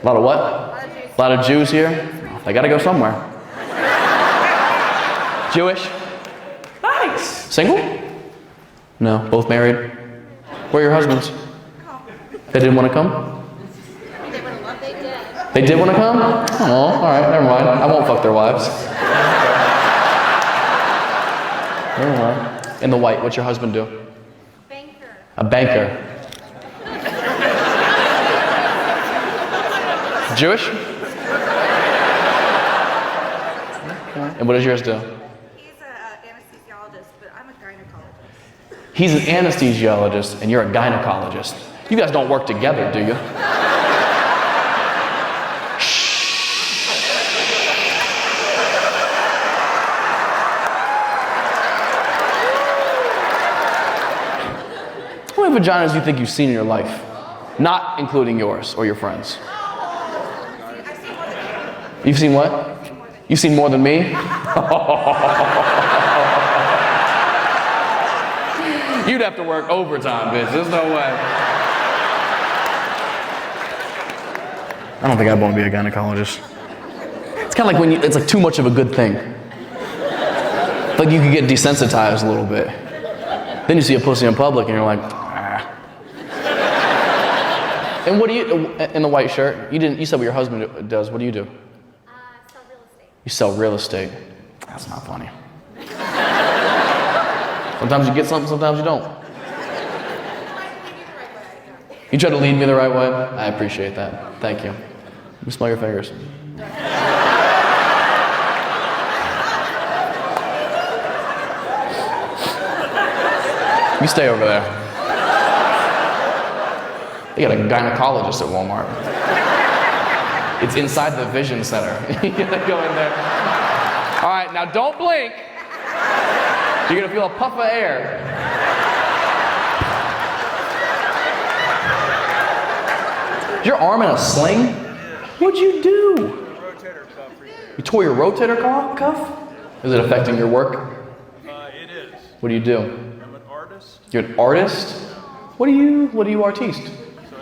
A lot of what? A lot of Jews here? They gotta go somewhere. Jewish? Nice. Single? No. Both married? Where are your husbands? They didn't want to come? They did want to come? Oh, alright, never mind. I won't fuck their wives. Never mind. In the white, what's your husband do? Banker. A banker. Jewish? And what does yours do? He's an anesthesiologist, but I'm a gynecologist. He's an anesthesiologist and you're a gynecologist. You guys don't work together, do you? How many vaginas do you think you've seen in your life? Not including yours or your friends. You've seen what? You've seen more than me? You'd have to work overtime, bitch. There's no way. I don't think I'd want to be a gynecologist. It's kind of like when it's like too much of a good thing. Like you could get desensitized a little bit. Then you see a pussy in public and you're like, ah. And what do you, in the white shirt, you said what your husband does. What do you do? Sell real estate. You sell real estate. That's not funny. Sometimes you get something, sometimes you don't. You try to lead me the right way? I appreciate that. Thank you. Let me smell your fingers. You stay over there. You got a gynecologist at Walmart. It's inside the Vision Center. You gotta go in there. All right, now don't blink. You're gonna feel a puff of air. Is your arm in a sling? What'd you do? You tore your rotator cuff? Is it affecting your work? It is. What do you do? I'm an artist. You're an artist? What do you artiste? So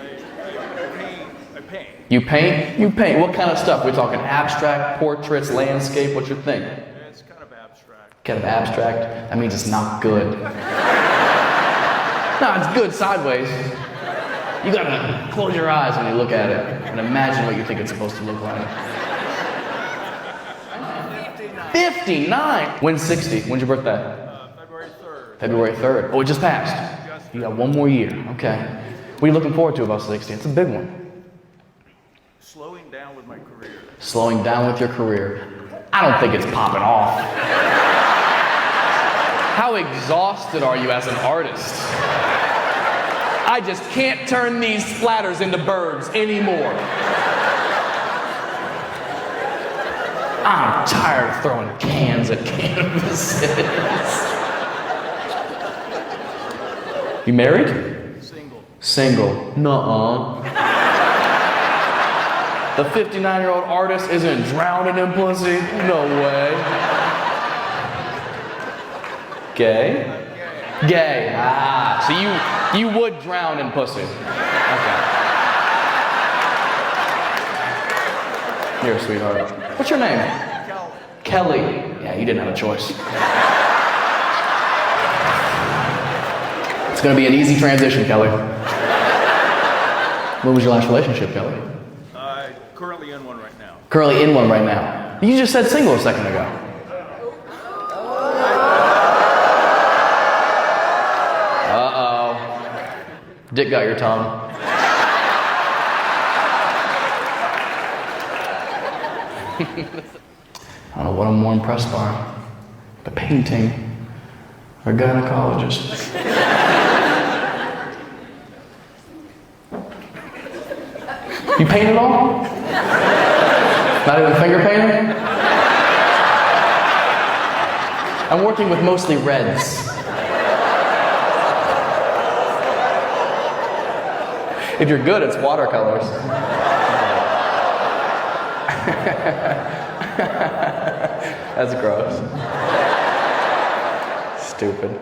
I paint. You paint? You paint. What kind of stuff? We're talking abstract, portraits, landscape. What's your thing? It's kind of abstract. Kind of abstract? That means it's not good. No, it's good sideways. You gotta close your eyes when you look at it and imagine what you think it's supposed to look like. 59. When's 60? When's your birthday? February 3rd. February 3rd. Oh, it just passed. You got one more year. Okay. What are you looking forward to about 60? It's a big one. Slowing down with my career. Slowing down with your career. I don't think it's popping off. How exhausted are you as an artist? I just can't turn these splatters into birds anymore. I'm tired of throwing cans at canvases. You married? Single. Single. Nuh-uh. The 59-year-old artist isn't drowning in pussy? No way. Gay? Gay. Ah, so you would drown in pussy. Okay. You're a sweetheart. What's your name? Kelly. Yeah, you didn't have a choice. It's gonna be an easy transition, Kelly. When was your last relationship, Kelly? Currently in one right now. Currently in one right now. You just said single a second ago. Uh-oh. Dick got your tongue. I don't know what I'm more impressed by. The painting or gynecologist. You paint at all? Not even finger painting? I'm working with mostly reds. If you're good, it's watercolors. That's gross. Stupid.